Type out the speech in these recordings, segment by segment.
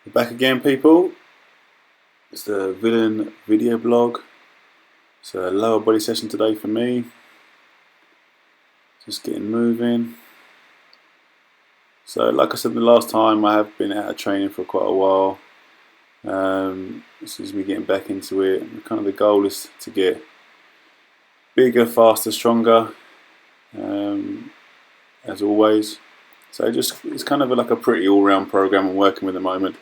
We're back again, people. It's the Villain video blog. It's a lower body session today for me. Just getting moving. So like I said the last time, I have been out of training for quite a while. This is me getting back into it. And kind of the goal is to get bigger, faster, stronger, as always. So it's kind of like a pretty all-round program I'm working with at the moment.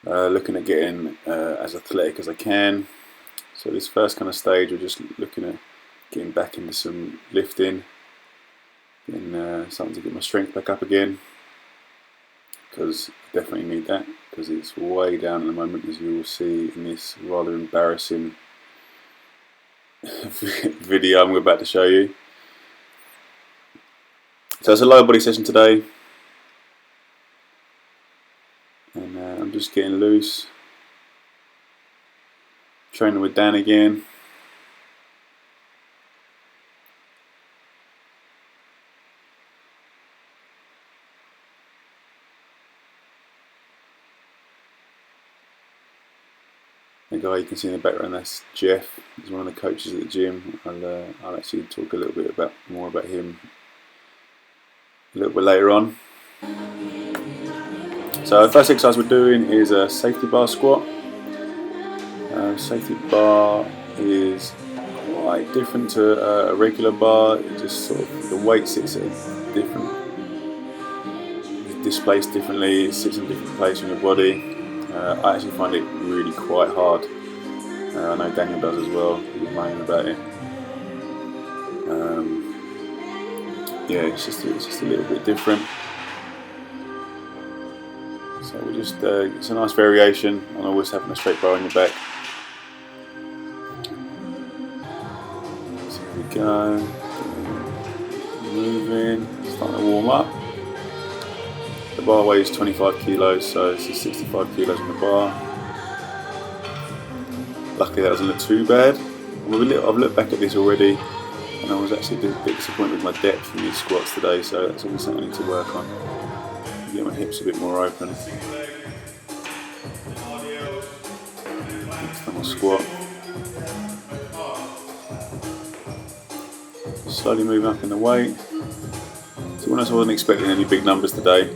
Looking at getting as athletic as I can. So this first kind of stage, we're just looking at getting back into some lifting, getting something to get my strength back up again, because I definitely need that, because it's way down at the moment, as you will see in this rather embarrassing video I'm about to show you. So it's a lower body session today, and I'm just getting loose, training with Dan again. The guy you can see in the background, that's Jeff. He's one of the coaches at the gym. I'll actually talk a little bit more about him a little bit later on. So the first exercise we're doing is a Safety Bar Squat. Safety Bar is quite different to a regular bar. It just sort of, the weight sits at a different, displaced differently, it sits in a different place in your body. I actually find it really quite hard. I know Daniel does as well. He's moaning about it. Yeah, it's just a little bit different. So we just it's a nice variation on always having a straight bar on your back. So here we go. Moving, starting to warm up. The bar weighs 25 kilos, so it's 65 kilos on the bar. Luckily that doesn't look too bad. I've looked back at this already, and I was actually a bit disappointed with my depth in these squats today, so that's always something I need to work on. Get my hips a bit more open. Next time I squat. Slowly moving up in the weight. To be honest, I wasn't expecting any big numbers today.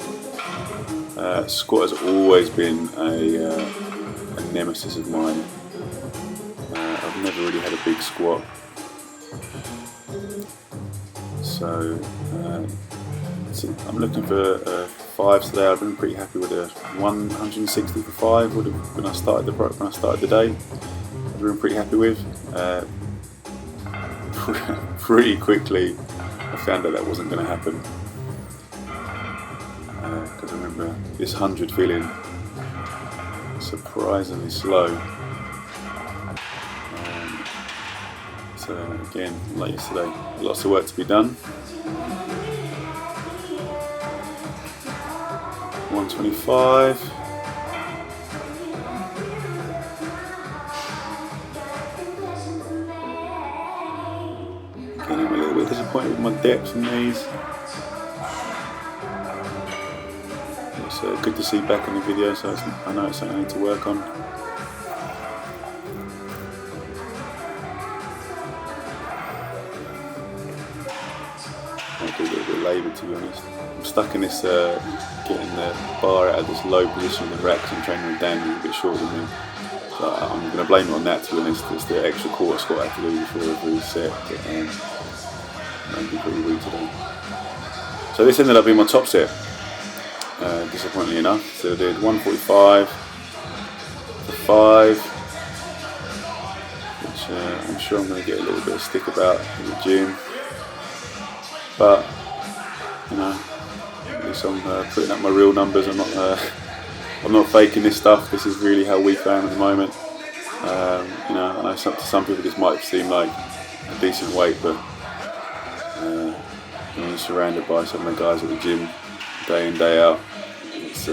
Squat has always been a nemesis of mine. I've never really had a big squat. So I'm looking for 5s today. I've been pretty happy with a 160 for 5 when I started the day. I've been pretty happy with. Pretty quickly I found out that wasn't going to happen, because I remember this 100 feeling surprisingly slow. So again, like yesterday, lots of work to be done. 125. Again, I'm a little bit disappointed with my depth in these. It's good to see back in the video, so I know it's something I need to work on. Might be a little bit laboured, to be honest. I'm stuck in this, getting the bar out of this low position in the rack, because I'm training with Dan, who's a bit shorter than me. So I'm going to blame it on that, to be honest. It's the extra quarter squat I have to do before every set. Maybe pretty weak today. So this ended up being my top set, disappointingly enough. So I did 145 for 5, which I'm sure I'm going to get a little bit of stick about in the gym. But you know, at least I'm putting up my real numbers. I'm not faking this stuff. This is really how weak I am at the moment. You know, I know to some people this might seem like a decent weight, but you know, I'm surrounded by some of the guys at the gym day in, day out. It's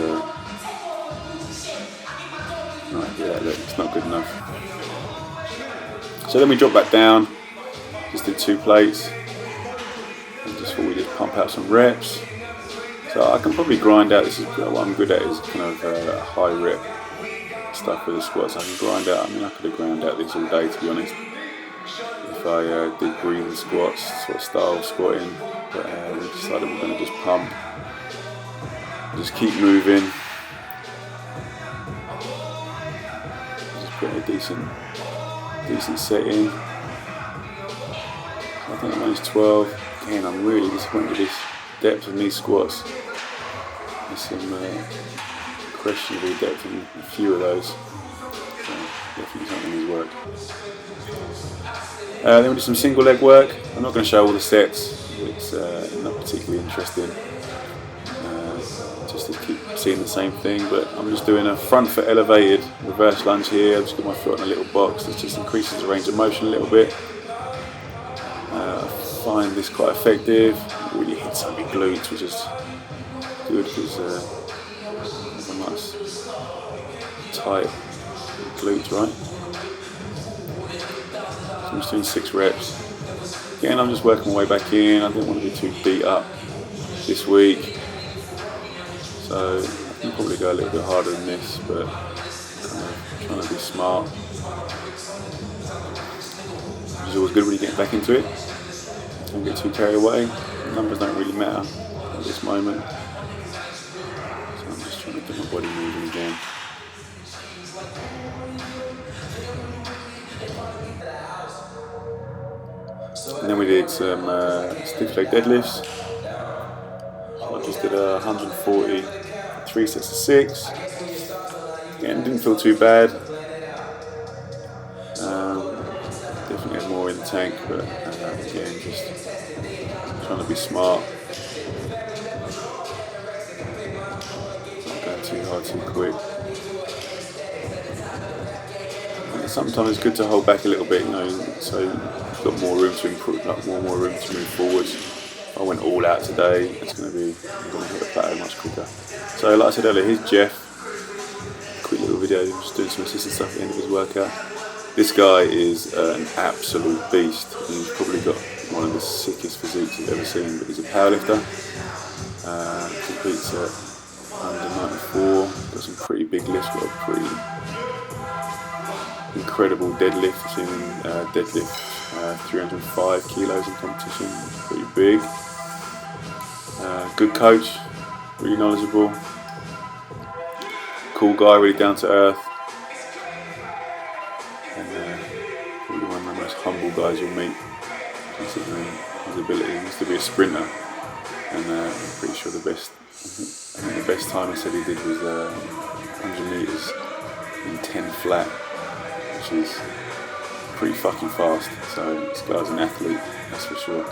it's not good enough. So then we drop back down. Just did 2 plates. And just thought we'd just pump out some reps. So I can probably grind out, this is what I'm good at, is kind of high rep stuff with the squats. I can grind out, I mean I could have ground out this all day to be honest, if I did breathing squats, sort of style squatting, but we decided we're going to just pump, just keep moving, just put a decent set in. I think I managed 12. Again, I'm really disappointed with this depth in these squats. There's some questionable depth in a few of those. So definitely something needs work. Then we do some single leg work. I'm not going to show all the sets. It's not particularly interesting. Just to keep seeing the same thing. But I'm just doing a front foot elevated reverse lunge here. I've just got my foot on a little box. It just increases the range of motion a little bit. I find this quite effective. It really hits on my glutes, which is good because there's a nice tight glutes, right? So I'm just doing 6 reps. Again, I'm just working my way back in. I didn't want to be too beat up this week, so I can probably go a little bit harder than this, but kind of trying to be smart. Which is always good when you get back into it. Don't get too carried away. The numbers don't really matter at this moment. So I'm just trying to get my body moving again. And then we did some stiff leg deadlifts. So I just did 140, 3 sets of 6. Again, didn't feel too bad. Definitely had more in the tank, but again, just trying to be smart. Not going too hard, too quick. And sometimes it's good to hold back a little bit, you know, so you've got more room to improve, more room to move forward. If I went all out today, I'm going to hit the plateau much quicker. So, like I said earlier, here's Jeff. Quick little video, just doing some assistant stuff at the end of his workout. This guy is an absolute beast. He's probably got one of the sickest physiques I've ever seen, but he's a powerlifter. Competes at under 94, got some pretty big lifts, got a pretty incredible deadlift. I've seen him deadlift 305 kilos in competition, pretty big. Good coach, really knowledgeable. Cool guy, really down to earth. Probably one of the most humble guys you'll meet, considering his ability. He used to be a sprinter, and I'm pretty sure the best time I said he did was 100 meters in 10 flat, which is pretty fucking fast. So this guy's an athlete, that's for sure.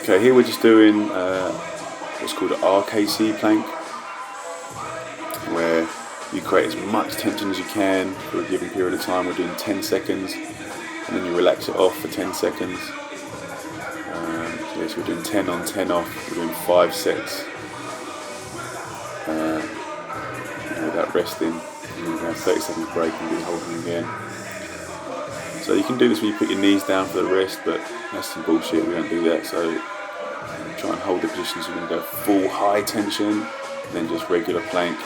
Okay, here we're just doing what's called an RKC Plank, where you create as much tension as you can for a given period of time. We're doing 10 seconds, and then you relax it off for 10 seconds. So we're doing 10 on, 10 off. We're doing 5 sets without resting. And then we have 30 seconds break and do holding again. So you can do this when you put your knees down for the rest, but that's some bullshit. We don't do that. So try and hold the position. So we're going to go full high tension, then just regular plank.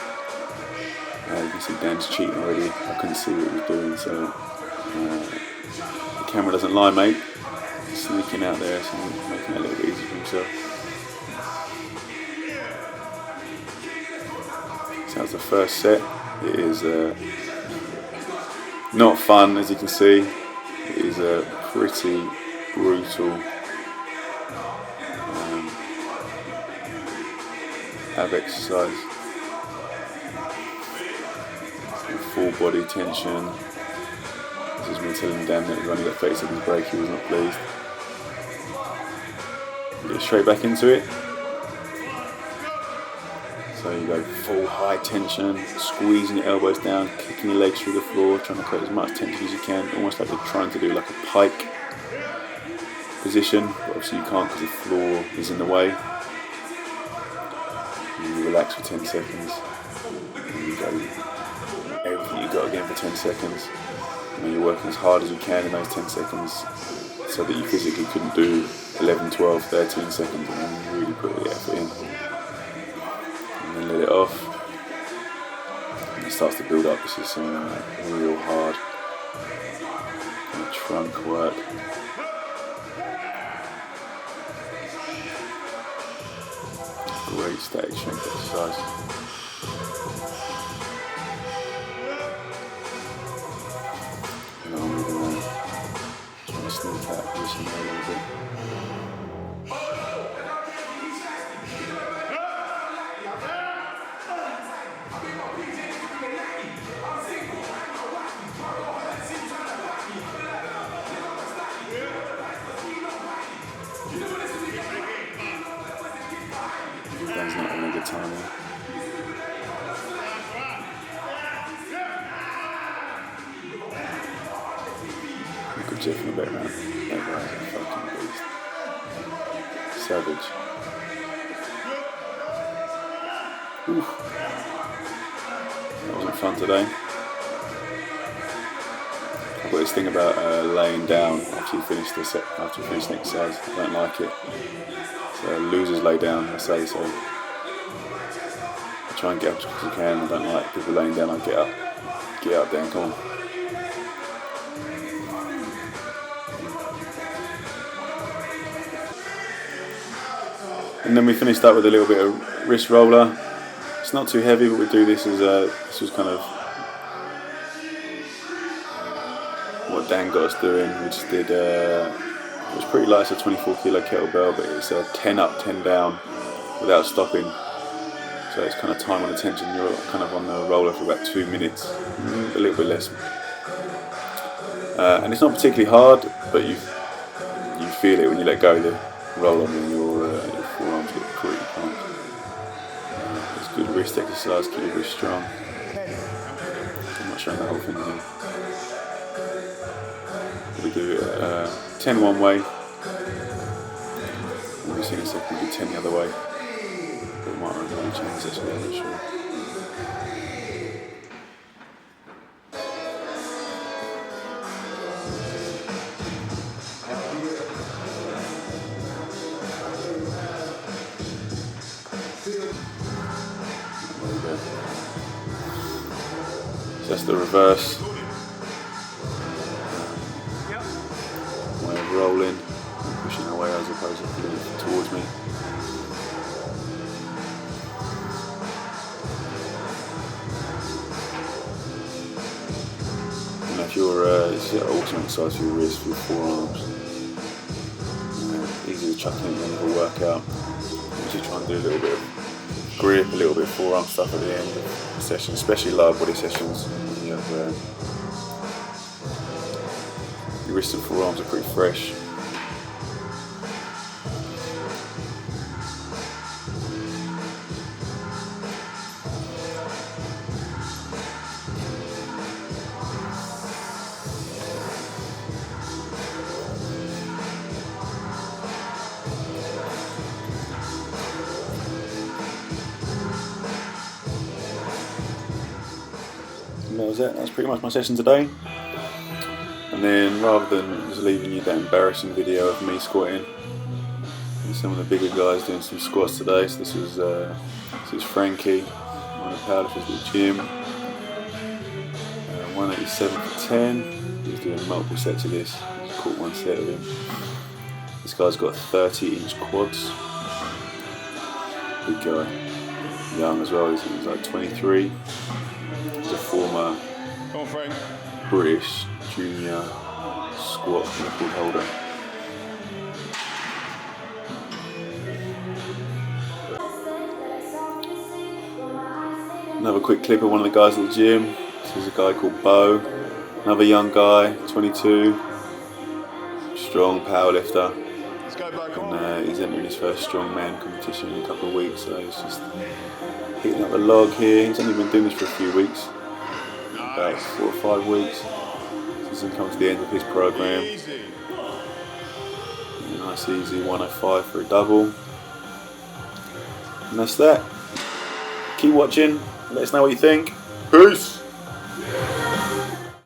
You can see Dan's cheating already. I couldn't see what he was doing, so the camera doesn't lie, mate. He's sneaking out there, so he's making it a little bit easier for himself. So that's the first set. It is not fun, as you can see. It is a pretty brutal ab exercise. Full body tension. This is me telling Dan that we've only got 30 seconds break. He was not pleased. Get straight back into it. So you go full high tension, squeezing your elbows down, kicking your legs through the floor, trying to create as much tension as you can, almost like you're trying to do like a pike position, but obviously you can't because the floor is in the way. And you relax for 10 seconds, and you go everything you got again for 10 seconds. And you're working as hard as you can in those 10 seconds, so that you physically couldn't do 11, 12, 13 seconds, and then really put the effort in. And then let it off. And it starts to build up. This is some real hard kind of trunk work. Great static strength exercise. And I'm moving around, trying to sneak out of position there a little bit. Dan's not having a good time here. Good Jeff in the background. That guy's a fucking beast. Savage. Oof. That wasn't fun today. I've got this thing about laying down after you finish the set, after you finish an exercise. I don't like it. So losers lay down, I say so. I try and get up as quick as I can. I don't like people laying down. I get up there and come on. And then we finished up with a little bit of wrist roller. It's not too heavy, but we do this as this was kind of what Dan got us doing. We just did. It was pretty light. It's a 24 kilo kettlebell, but it's a 10 up, 10 down without stopping. So it's kind of time on attention. You're kind of on the roller for about 2 minutes, a little bit less. And it's not particularly hard, but you feel it when you let go of the roll on and your forearms get pretty pumped. It's good wrist exercise, keep your wrist strong. I'm not showing the whole thing here. We do 10 one way. We'll see in a second, we do 10 the other way. But it might really change actually, I'm not sure. There we go. So that's the reverse. Way of rolling, pushing away as opposed to pulling towards me. And if you're, it's an ultimate exercise for your wrist, for your forearms. Easy to chuck in at the end of a workout. Usually try and do a little bit of grip, a little bit of forearm stuff at the end of the session, especially lower body sessions. When you have, your wrists and forearms are pretty fresh. And that was it. That's pretty much my session today. And then, rather than just leaving you that embarrassing video of me squatting, some of the bigger guys doing some squats today. So this is Frankie, one of the powerlifters at the gym. 187 for 10. He's doing multiple sets of this. Just caught one set of him. This guy's got 30-inch quads. Big guy, young as well. He's like 23. He's a former British junior squat record holder. Another quick clip of one of the guys at the gym. This is a guy called Bo. Another young guy, 22. Strong powerlifter. And he's entering his first strongman competition in a couple of weeks. So he's just hitting up the log here. He's only been doing this for a few weeks. About 4 or 5 weeks. He's come to the end of his program. A nice easy 105 for a double. And that's that. Keep watching. Let us know what you think. Peace!